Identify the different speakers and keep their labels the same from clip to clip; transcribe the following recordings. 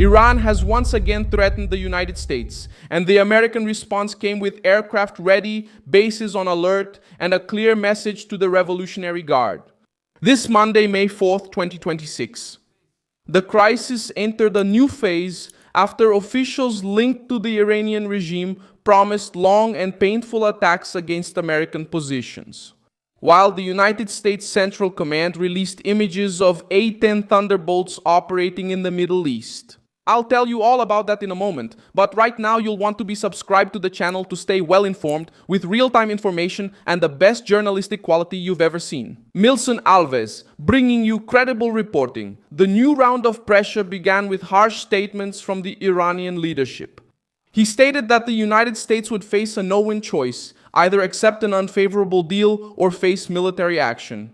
Speaker 1: Iran has once again threatened the United States, and the American response came with aircraft ready, bases on alert, and a clear message to the Revolutionary Guard. This Monday, May 4th, 2026, the crisis entered a new phase after officials linked to the Iranian regime promised long and painful attacks against American positions. While the United States Central Command released images of A-10 Thunderbolts operating in the Middle East. I'll tell you all about that in a moment, but right now you'll want to be subscribed to the channel to stay well informed with real-time information and the best journalistic quality you've ever seen. Milson Alves, bringing you credible reporting. The new round of pressure began with harsh statements from the Iranian leadership. He stated that the United States would face a no-win choice, either accept an unfavorable deal or face military action.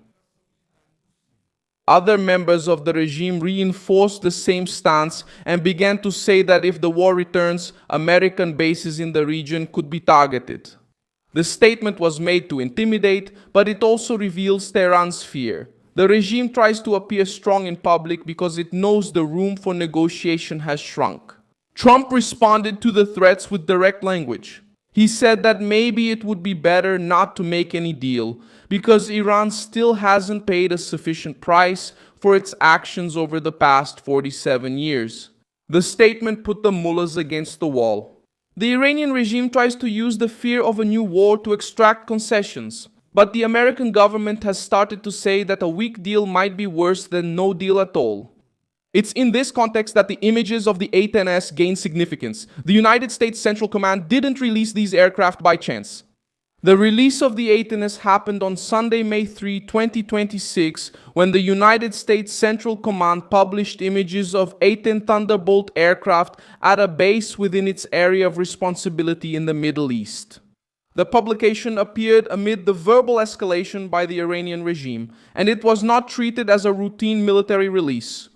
Speaker 1: Other members of the regime reinforced the same stance and began to say that if the war returns, American bases in the region could be targeted. The statement was made to intimidate, but it also reveals Tehran's fear. The regime tries to appear strong in public because it knows the room for negotiation has shrunk. Trump responded to the threats with direct language. He said that maybe it would be better not to make any deal because Iran still hasn't paid a sufficient price for its actions over the past 47 years. The statement put the mullahs against the wall. The Iranian regime tries to use the fear of a new war to extract concessions, but the American government has started to say that a weak deal might be worse than no deal at all. It's in this context that the images of the A-10S gain significance. The United States Central Command didn't release these aircraft by chance. The release of the A-10S happened on Sunday, May 3, 2026, when the United States Central Command published images of A-10 Thunderbolt aircraft at a base within its area of responsibility in the Middle East. The publication appeared amid the verbal escalation by the Iranian regime, and it was not treated as a routine military release.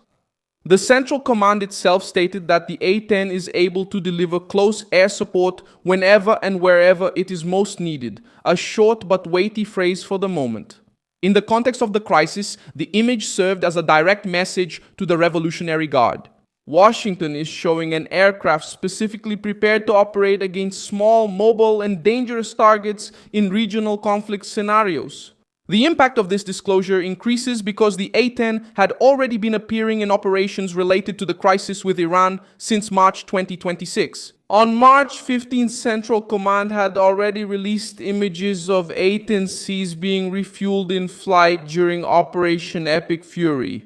Speaker 1: The Central Command itself stated that the A-10 is able to deliver close air support whenever and wherever it is most needed, a short but weighty phrase for the moment. In the context of the crisis, the image served as a direct message to the Revolutionary Guard. Washington is showing an aircraft specifically prepared to operate against small, mobile, and dangerous targets in regional conflict scenarios. The impact of this disclosure increases because the A-10 had already been appearing in operations related to the crisis with Iran since March 2026. On March 15, Central Command had already released images of A-10Cs being refueled in flight during Operation Epic Fury.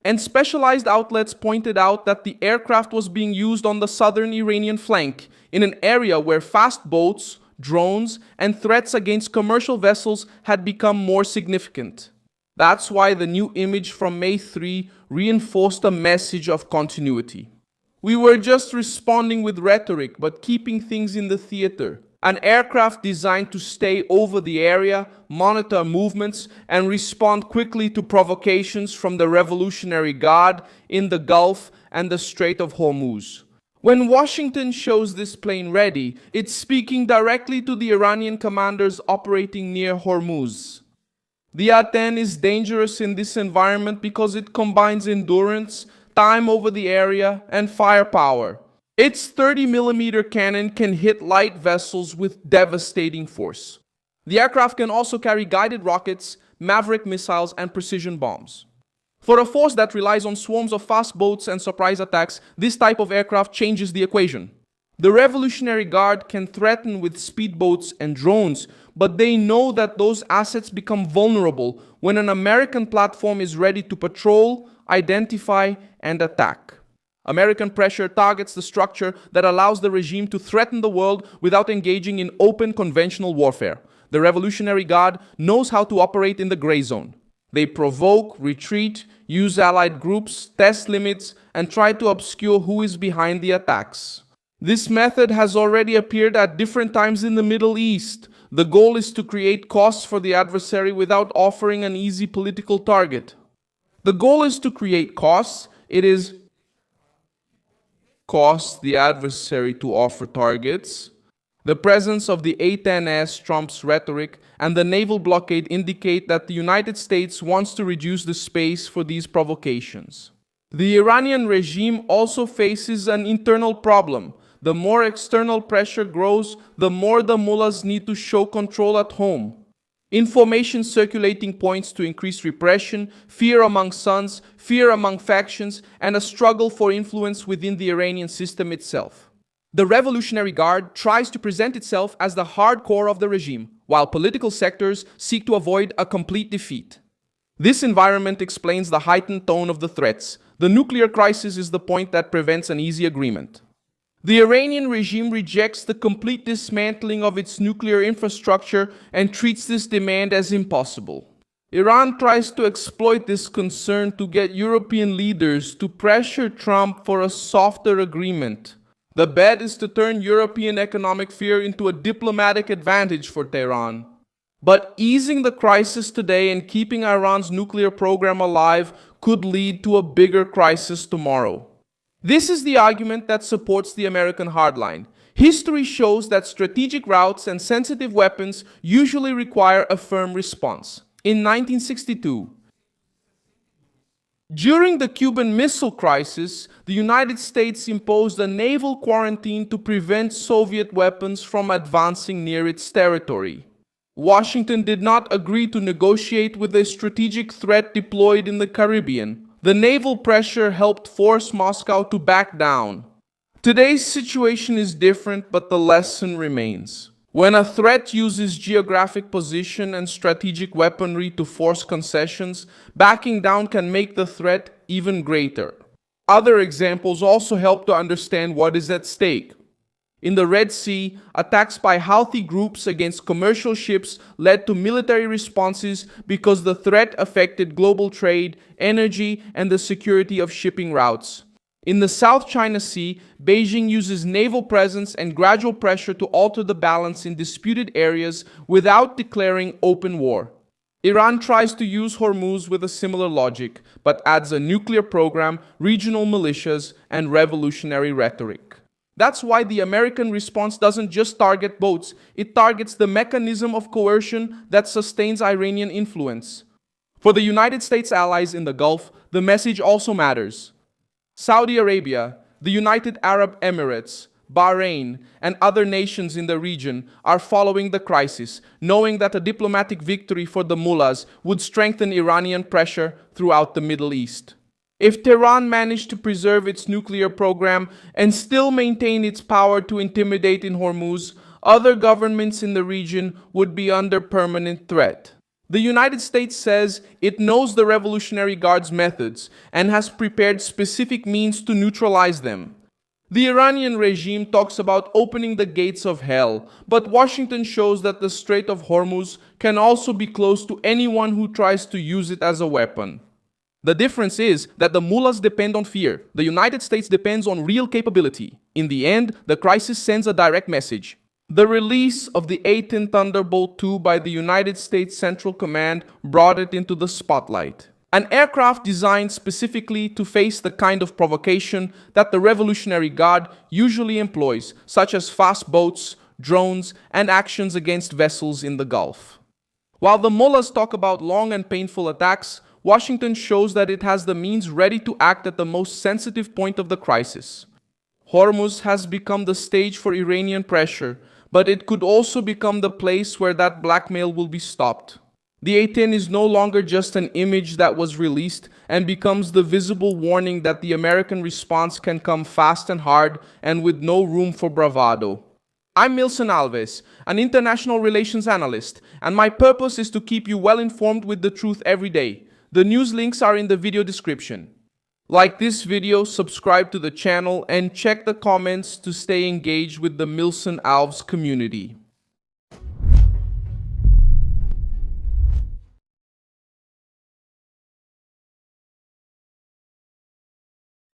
Speaker 1: And specialized outlets pointed out that the aircraft was being used on the southern Iranian flank, in an area where fast boats, drones, and threats against commercial vessels had become more significant. That's why the new image from May 3 reinforced a message of continuity. We were just responding with rhetoric, but keeping things in the theater. An aircraft designed to stay over the area, monitor movements, and respond quickly to provocations from the Revolutionary Guard in the Gulf and the Strait of Hormuz. When Washington shows this plane ready, it's speaking directly to the Iranian commanders operating near Hormuz. The A-10 is dangerous in this environment because it combines endurance, time over the area, and firepower. Its 30mm cannon can hit light vessels with devastating force. The aircraft can also carry guided rockets, Maverick missiles, and precision bombs. For a force that relies on swarms of fast boats and surprise attacks, this type of aircraft changes the equation. The Revolutionary Guard can threaten with speedboats and drones, but they know that those assets become vulnerable when an American platform is ready to patrol, identify, and attack. American pressure targets the structure that allows the regime to threaten the world without engaging in open conventional warfare. The Revolutionary Guard knows how to operate in the gray zone. They provoke, retreat, use allied groups, test limits, and try to obscure who is behind the attacks. This method has already appeared at different times in the Middle East. The goal is to create costs for the adversary without offering an easy political target. The goal is to create costs. It is cost the adversary to offer targets. The presence of the A-10S trumps rhetoric, and the naval blockade indicate that the United States wants to reduce the space for these provocations. The Iranian regime also faces an internal problem. The more external pressure grows, the more the mullahs need to show control at home. Information circulating points to increased repression, fear among sons, fear among factions, and a struggle for influence within the Iranian system itself. The Revolutionary Guard tries to present itself as the hardcore of the regime, while political sectors seek to avoid a complete defeat. This environment explains the heightened tone of the threats. The nuclear crisis is the point that prevents an easy agreement. The Iranian regime rejects the complete dismantling of its nuclear infrastructure and treats this demand as impossible. Iran tries to exploit this concern to get European leaders to pressure Trump for a softer agreement. The bet is to turn European economic fear into a diplomatic advantage for Tehran. But easing the crisis today and keeping Iran's nuclear program alive could lead to a bigger crisis tomorrow. This is the argument that supports the American hardline. History shows that strategic routes and sensitive weapons usually require a firm response. In 1962, during the Cuban Missile Crisis, the United States imposed a naval quarantine to prevent Soviet weapons from advancing near its territory. Washington did not agree to negotiate with a strategic threat deployed in the Caribbean. The naval pressure helped force Moscow to back down. Today's situation is different, but the lesson remains. When a threat uses geographic position and strategic weaponry to force concessions, backing down can make the threat even greater. Other examples also help to understand what is at stake. In the Red Sea, attacks by Houthi groups against commercial ships led to military responses because the threat affected global trade, energy, and the security of shipping routes. In the South China Sea, Beijing uses naval presence and gradual pressure to alter the balance in disputed areas without declaring open war. Iran tries to use Hormuz with a similar logic, but adds a nuclear program, regional militias, and revolutionary rhetoric. That's why the American response doesn't just target boats, it targets the mechanism of coercion that sustains Iranian influence. For the United States allies in the Gulf, the message also matters. Saudi Arabia, the United Arab Emirates, Bahrain, and other nations in the region are following the crisis, knowing that a diplomatic victory for the mullahs would strengthen Iranian pressure throughout the Middle East. If Tehran managed to preserve its nuclear program and still maintain its power to intimidate in Hormuz, other governments in the region would be under permanent threat. The United States says it knows the Revolutionary Guard's methods and has prepared specific means to neutralize them. The Iranian regime talks about opening the gates of hell, but Washington shows that the Strait of Hormuz can also be closed to anyone who tries to use it as a weapon. The difference is that the mullahs depend on fear. The United States depends on real capability. In the end, the crisis sends a direct message. The release of the A-10 Thunderbolt II by the United States Central Command brought it into the spotlight. An aircraft designed specifically to face the kind of provocation that the Revolutionary Guard usually employs, such as fast boats, drones, and actions against vessels in the Gulf. While the mullahs talk about long and painful attacks, Washington shows that it has the means ready to act at the most sensitive point of the crisis. Hormuz has become the stage for Iranian pressure, but it could also become the place where that blackmail will be stopped. The A-10 is no longer just an image that was released and becomes the visible warning that the American response can come fast and hard and with no room for bravado. I'm Milson Alves, an international relations analyst, and my purpose is to keep you well informed with the truth every day. The news links are in the video description. Like this video, subscribe to the channel, and check the comments to stay engaged with the Milson Alves community.